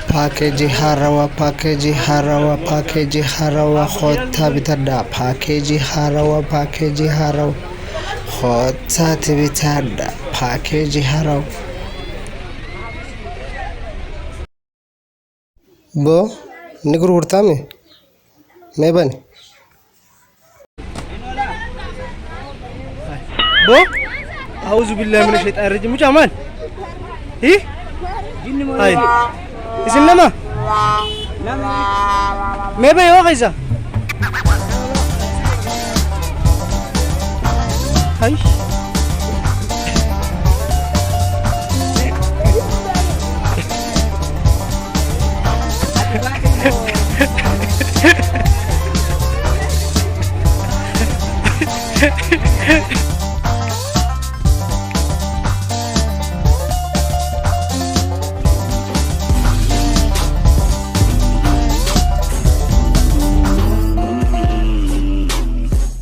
Package harawa khota bitada package harawa khota bitada package harawa bo nigru urtame मैं बन بو أعوذ بالله من الشيطان الرجيم مش أمان إيه هاي اسم نما मैं भाई हो कैसा हाय